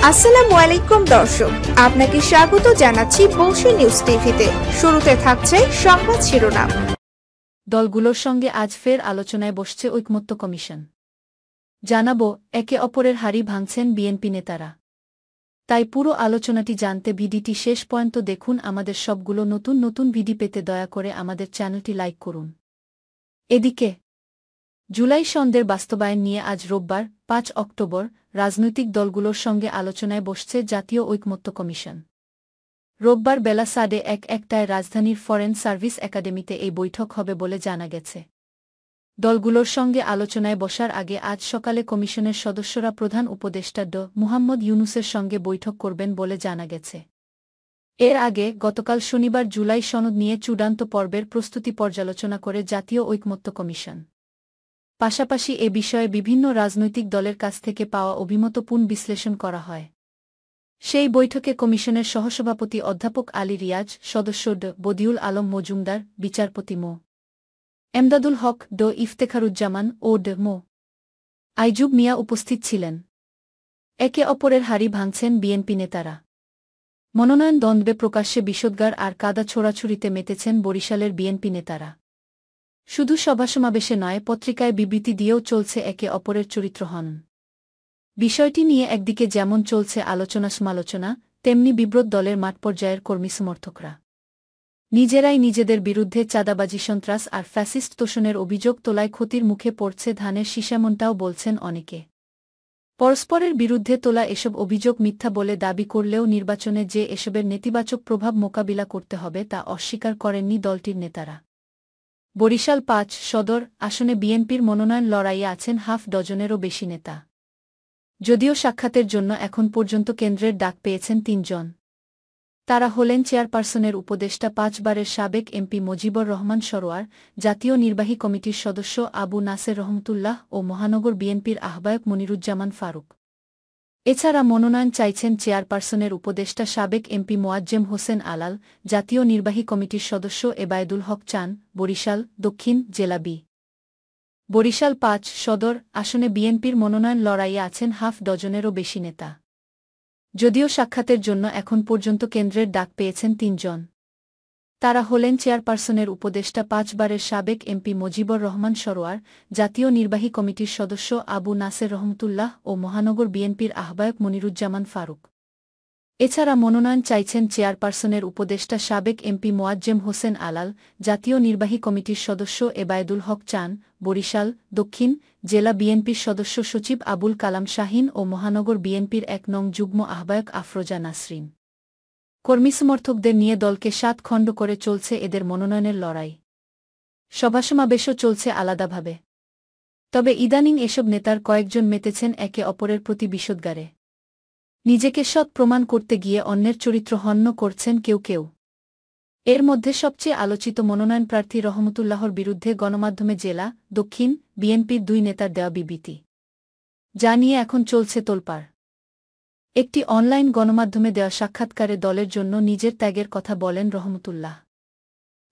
আসসালামু আলাইকুম দর্শক, আপনাকে স্বাগত জানাচ্ছি বংশী নিউজ টিভিতে। শুরুতে থাকছে সংবাদ শিরোনাম। দলগুলোর সঙ্গে আজ ফের আলোচনায় বসছে ঐকমত্য কমিশন। জানাবো, একে অপরের হাড়ি ভাঙছেন বিএনপি নেতারা। তাই পুরো আলোচনাটি জানতে ভিডিওটি শেষ পর্যন্ত দেখুন। আমাদের সবগুলো নতুন নতুন ভিডিও পেতে দয়া করে আমাদের চ্যানেলটি লাইক করুন। এদিকে জুলাই সন্ধ্যের বাস্তবায়ন নিয়ে আজ রোববার ৫ অক্টোবর রাজনৈতিক দলগুলোর সঙ্গে আলোচনায় বসছে জাতীয় ঐকমত্য কমিশন। রোববার বেলা ১:১১টায় রাজধানীর ফরেন সার্ভিস একাডেমিতে এই বৈঠক হবে বলে জানা গেছে। দলগুলোর সঙ্গে আলোচনায় বসার আগে আজ সকালে কমিশনের সদস্যরা প্রধান উপদেষ্টা ড মুহাম্মদ ইউনূসের সঙ্গে বৈঠক করবেন বলে জানা গেছে। এর আগে গতকাল শনিবার জুলাই সনদ নিয়ে চূড়ান্ত পর্বের প্রস্তুতি পর্যালোচনা করে জাতীয় ঐকমত্য কমিশন। পাশাপাশি এ বিষয়ে বিভিন্ন রাজনৈতিক দলের কাছ থেকে পাওয়া অভিমতপূর্ণ বিশ্লেষণ করা হয়। সেই বৈঠকে কমিশনের সহসভাপতি অধ্যাপক আলী রিয়াজ, সদস্য ড বদিউল আলম মজুমদার, বিচারপতি মো. এমদাদুল হক, ড ইফতেখারুজ্জামান ও ড মো. আইজুব মিয়া উপস্থিত ছিলেন। একে অপরের হাড়ি ভাঙছেন বিএনপি নেতারা। মনোনয়ন দ্বন্দ্বে প্রকাশ্যে বিষোদ্গার আর কাদা ছোড়াছুড়িতে মেতেছেন বরিশালের বিএনপি নেতারা। শুধু সভাসমাবেশে নয়, পত্রিকায় বিবৃতি দিয়েও চলছে একে অপরের চরিত্রহনন। বিষয়টি নিয়ে একদিকে যেমন চলছে আলোচনা সমালোচনা, তেমনি বিব্রত দলের মাঠ পর্যায়ের কর্মী সমর্থকরা। নিজেরাই নিজেদের বিরুদ্ধে চাঁদাবাজি, সন্ত্রাস আর ফ্যাসিস্ট তোষণের অভিযোগ তোলায় ক্ষতির মুখে পড়ছে ধানের শীষেমনটাও বলছেন অনেকে। পরস্পরের বিরুদ্ধে তোলা এসব অভিযোগ মিথ্যা বলে দাবি করলেও নির্বাচনে যে এসবের নেতিবাচক প্রভাব মোকাবিলা করতে হবে তা অস্বীকার করেননি দলটির নেতারা। বরিশাল ৫ সদর আসনে বিএনপির মনোনয়ন লড়াইয়ে আছেন হাফ ডজনেরও বেশি নেতা। যদিও সাক্ষাতের জন্য এখন পর্যন্ত কেন্দ্রের ডাক পেয়েছেন ৩ জন। তারা হলেন চেয়ারপারসনের উপদেষ্টা ৫ বারের সাবেক এমপি মজিবর রহমান সরোয়ার, জাতীয় নির্বাহী কমিটির সদস্য আবু নাসের রহমতুল্লাহ ও মহানগর বিএনপির আহ্বায়ক মনিরুজ্জামান ফারুক। এছাড়া মনোনয়ন চাইছেন চেয়ারপারসনের উপদেষ্টা সাবেক এমপি মোয়াজ্জেম হোসেন আলাল, জাতীয় নির্বাহী কমিটির সদস্য এবায়েদুল হক চান, বরিশাল দক্ষিণ জেলা বি। বরিশাল ৫ সদর আসনে বিএনপির মনোনয়ন লড়াইয়ে আছেন হাফ ডজনেরও বেশি নেতা। যদিও সাক্ষাতের জন্য এখন পর্যন্ত কেন্দ্রের ডাক পেয়েছেন ৩ জন। তারা হলেন চেয়ারপারসনের উপদেষ্টা ৫ বারের সাবেক এমপি মজিবর রহমান সরোয়ার, জাতীয় নির্বাহী কমিটির সদস্য আবু নাসের রহমতুল্লাহ ও মহানগর বিএনপির আহ্বায়ক মনিরুজ্জামান ফারুক। এছাড়া মনোনয়ন চাইছেন চেয়ারপারসনের উপদেষ্টা সাবেক এমপি মোয়াজ্জেম হোসেন আলাল, জাতীয় নির্বাহী কমিটির সদস্য এবায়েদুল হক চান, বরিশাল দক্ষিণ জেলা বিএনপির সদস্য সচিব আবুল কালাম শাহীন ও মহানগর বিএনপির ১ নং যুগ্ম আহ্বায়ক আফরোজা নাসরিন। কর্মী সমর্থকদের নিয়ে দলকে ৭ খণ্ড করে চলছে এদের মনোনয়নের লড়াই। সভাসমাবেশও চলছে আলাদাভাবে। তবে ইদানিং এসব নেতার কয়েকজন মেতেছেন একে অপরের প্রতি বিষোদ্গারে। নিজেকে সৎ প্রমাণ করতে গিয়ে অন্যের চরিত্র হনন করছেন কেউ কেউ। এর মধ্যে সবচেয়ে আলোচিত মনোনয়ন প্রার্থী রহমতুল্লাহর বিরুদ্ধে গণমাধ্যমে জেলা দক্ষিণ বিএনপির ২ নেতার দেওয়া বিবৃতি, যা নিয়ে এখন চলছে তোলপাড়। একটি অনলাইন গণমাধ্যমে দেওয়া সাক্ষাৎকারে দলের জন্য নিজের ত্যাগের কথা বলেন রহমতুল্লাহ।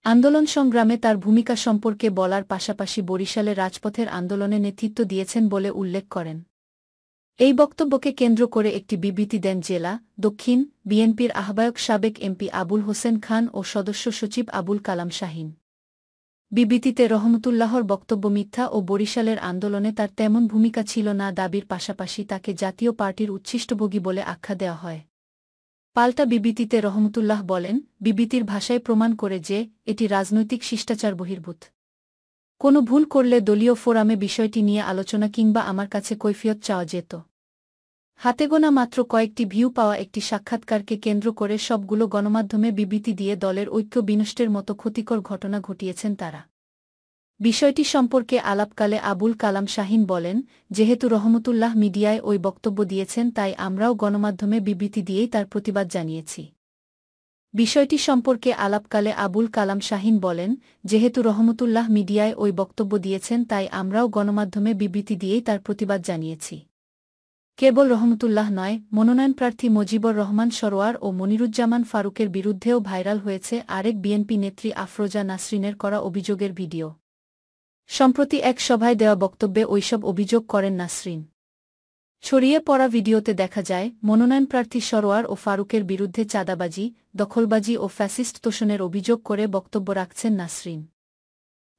আন্দোলন সংগ্রামে তার ভূমিকা সম্পর্কে বলার পাশাপাশি বরিশালে রাজপথের আন্দোলনে নেতৃত্ব দিয়েছেন বলে উল্লেখ করেন। এই বক্তব্যকে কেন্দ্র করে একটি বিবৃতি দেন জেলা দক্ষিণ বিএনপির আহ্বায়ক সাবেক এমপি আবুল হোসেন খান ও সদস্য সচিব আবুল কালাম শাহীন। বিবৃতিতে রহমতুল্লাহর বক্তব্য মিথ্যা ও বরিশালের আন্দোলনে তার তেমন ভূমিকা ছিল না দাবির পাশাপাশি তাকে জাতীয় পার্টির উচ্ছিষ্টভোগী বলে আখ্যা দেওয়া হয়। পাল্টা বিবৃতিতে রহমতুল্লাহ বলেন, বিবৃতির ভাষায় প্রমাণ করে যে এটি রাজনৈতিক শিষ্টাচার বহির্ভূত। কোনো ভুল করলে দলীয় ফোরামে বিষয়টি নিয়ে আলোচনা কিংবা আমার কাছে কৈফিয়ত চাওয়া যেত। হাতেগোনা মাত্র কয়েকটি ভিউ পাওয়া একটি সাক্ষাৎকারকে কেন্দ্র করে সবগুলো গণমাধ্যমে বিবৃতি দিয়ে দলের ঐক্য বিনষ্টের মতো ক্ষতিকর ঘটনা ঘটিয়েছেন তারা। বিষয়টি সম্পর্কে আলাপকালে আবুল কালাম শাহীন বলেন, যেহেতু রহমতুল্লাহ মিডিয়ায় ওই বক্তব্য দিয়েছেন তাই আমরাও গণমাধ্যমে বিবৃতি দিয়েই তার প্রতিবাদ জানিয়েছি। বিষয়টি সম্পর্কে আলাপকালে আবুল কালাম শাহীন বলেন, যেহেতু রহমতুল্লাহ মিডিয়ায় ওই বক্তব্য দিয়েছেন তাই আমরাও গণমাধ্যমে বিবৃতি দিয়েই তার প্রতিবাদ জানিয়েছি। কেবল রহমতুল্লাহ নয়, মনোনয়ন প্রার্থী মজিবর রহমান সরোয়ার ও মনিরুজ্জামান ফারুকের বিরুদ্ধেও ভাইরাল হয়েছে আরেক বিএনপি নেত্রী আফরোজা নাসরিনের করা অভিযোগের ভিডিও। সম্প্রতি এক সভায় দেওয়া বক্তব্যে ওইসব অভিযোগ করেন নাসরিন। ছড়িয়ে পড়া ভিডিওতে দেখা যায় মনোনয়নপ্রার্থী সরোয়ার ও ফারুকের বিরুদ্ধে চাঁদাবাজি, দখলবাজি ও ফ্যাসিস্ট তোষণের অভিযোগ করে বক্তব্য রাখছেন নাসরিন।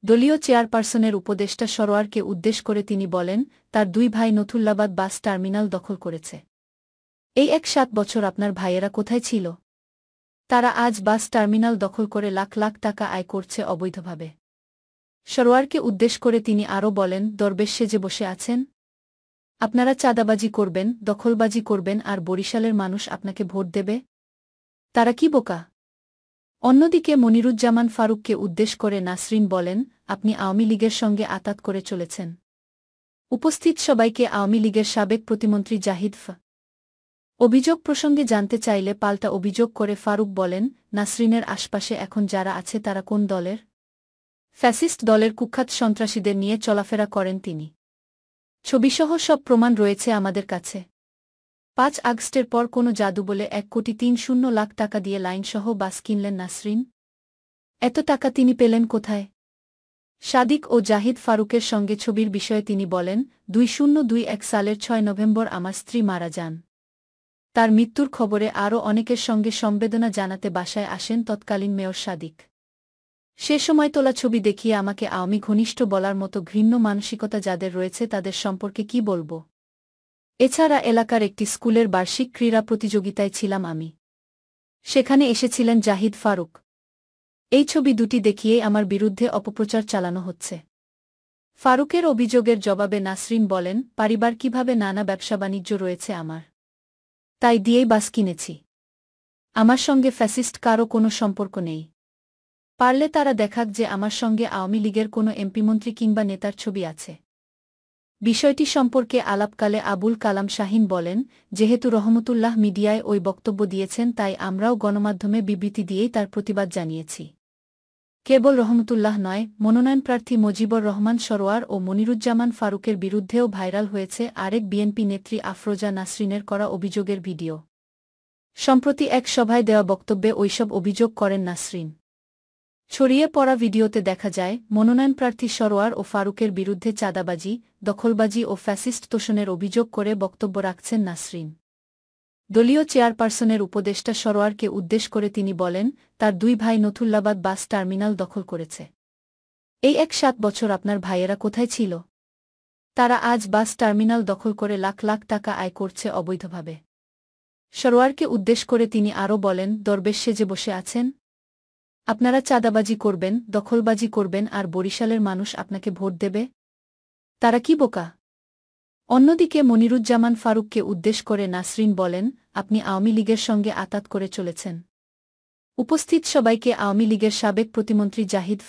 দলীয় চেয়ারপারসনের উপদেষ্টা সরোয়ারকে উদ্দেশ করে তিনি বলেন, তার দুই ভাই নথুল্লাবাদ বাস টার্মিনাল দখল করেছে। এই 7 বছর আপনার ভাইয়েরা কোথায় ছিল? তারা আজ বাস টার্মিনাল দখল করে লাখ লাখ টাকা আয় করছে অবৈধভাবে। সরোয়ারকে উদ্দেশ করে তিনি আরও বলেন, দরবেশ সেজে বসে আছেন? আপনারা চাঁদাবাজি করবেন, দখলবাজি করবেন আর বরিশালের মানুষ আপনাকে ভোট দেবে? তারা কি বোকা? অন্যদিকে মনিরুজ্জামান ফারুককে উদ্দেশ করে নাসরিন বলেন, আপনি আওয়ামী লীগের সঙ্গে আতাত করে চলেছেন। উপস্থিত সবাইকে আওয়ামী লীগের সাবেক প্রতিমন্ত্রী জাহিদ অভিযোগ প্রসঙ্গে জানতে চাইলে পাল্টা অভিযোগ করে ফারুক বলেন, নাসরিনের আশপাশে এখন যারা আছে তারা কোন দলের? ফ্যাসিস্ট দলের কুখ্যাত সন্ত্রাসীদের নিয়ে চলাফেরা করেন তিনি। ছবিসহ সব প্রমাণ রয়েছে আমাদের কাছে। 5 আগস্টের পর কোনো জাদু বলে 1,30,00,000 টাকা দিয়ে লাইনসহ বাস কিনলেন নাসরিন। এত টাকা তিনি পেলেন কোথায়? সাদিক ও জাহিদ ফারুকের সঙ্গে ছবির বিষয়ে তিনি বলেন, 2021 সালের 6 নভেম্বর আমার স্ত্রী মারা যান। তার মৃত্যুর খবরে আরও অনেকের সঙ্গে সমবেদনা জানাতে বাসায় আসেন তৎকালীন মেয়র সাদিক। সে সময় তোলা ছবি দেখিয়ে আমাকে আওয়ামী ঘনিষ্ঠ বলার মতো ঘৃণ্য মানসিকতা যাদের রয়েছে তাদের সম্পর্কে কি বলবো। এছাড়া এলাকার একটি স্কুলের বার্ষিক ক্রীড়া প্রতিযোগিতায় ছিলাম আমি। সেখানে এসেছিলেন জাহিদ ফারুক। এই ছবি দুটি দেখিয়েই আমার বিরুদ্ধে অপপ্রচার চালানো হচ্ছে। ফারুকের অভিযোগের জবাবে নাসরিন বলেন, পারিবারিকভাবে নানা ব্যবসা বাণিজ্য রয়েছে আমার। তাই দিয়েই বাস কিনেছি। আমার সঙ্গে ফ্যাসিস্ট কারও কোনো সম্পর্ক নেই। পারলে তারা দেখাক যে আমার সঙ্গে আওয়ামী লীগের কোনো এমপিমন্ত্রী কিংবা নেতার ছবি আছে। বিষয়টি সম্পর্কে আলাপকালে আবুল কালাম শাহীন বলেন, যেহেতু রহমতুল্লাহ মিডিয়ায় ওই বক্তব্য দিয়েছেন তাই আমরাও গণমাধ্যমে বিবৃতি দিয়েই তার প্রতিবাদ জানিয়েছি। কেবল রহমতুল্লাহ নয়, মনোনয়নপ্রার্থী মজিবর রহমান সরোয়ার ও মনিরুজ্জামান ফারুকের বিরুদ্ধেও ভাইরাল হয়েছে আরেক বিএনপি নেত্রী আফরোজা নাসরিনের করা অভিযোগের ভিডিও। সম্প্রতি এক সভায় দেওয়া বক্তব্যে ওইসব অভিযোগ করেন নাসরিন। ছড়িয়ে পড়া ভিডিওতে দেখা যায় মনোনয়নপ্রার্থী সরোয়ার ও ফারুকের বিরুদ্ধে চাঁদাবাজি, দখলবাজি ও ফ্যাসিস্ট তোষণের অভিযোগ করে বক্তব্য রাখছেন নাসরিন। দলীয় চেয়ারপারসনের উপদেষ্টা সরোয়ারকে উদ্দেশ করে তিনি বলেন, তার দুই ভাই নথুল্লাবাদ বাস টার্মিনাল দখল করেছে। এই 7 বছর আপনার ভাইয়েরা কোথায় ছিল? তারা আজ বাস টার্মিনাল দখল করে লাখ লাখ টাকা আয় করছে অবৈধভাবে। সরোয়ারকে উদ্দেশ করে তিনি আরও বলেন, দরবেশ সেজে বসে আছেন? আপনারা চাঁদাবাজি করবেন, দখলবাজি করবেন আর বরিশালের মানুষ আপনাকে ভোট দেবে? তারা কি বোকা? অন্যদিকে মনিরুজ্জামান ফারুককে উদ্দেশ করে নাসরিন বলেন, আপনি আওয়ামী লীগের সঙ্গে আতাত করে চলেছেন। উপস্থিত সবাইকে আওয়ামী লীগের সাবেক প্রতিমন্ত্রী জাহিদ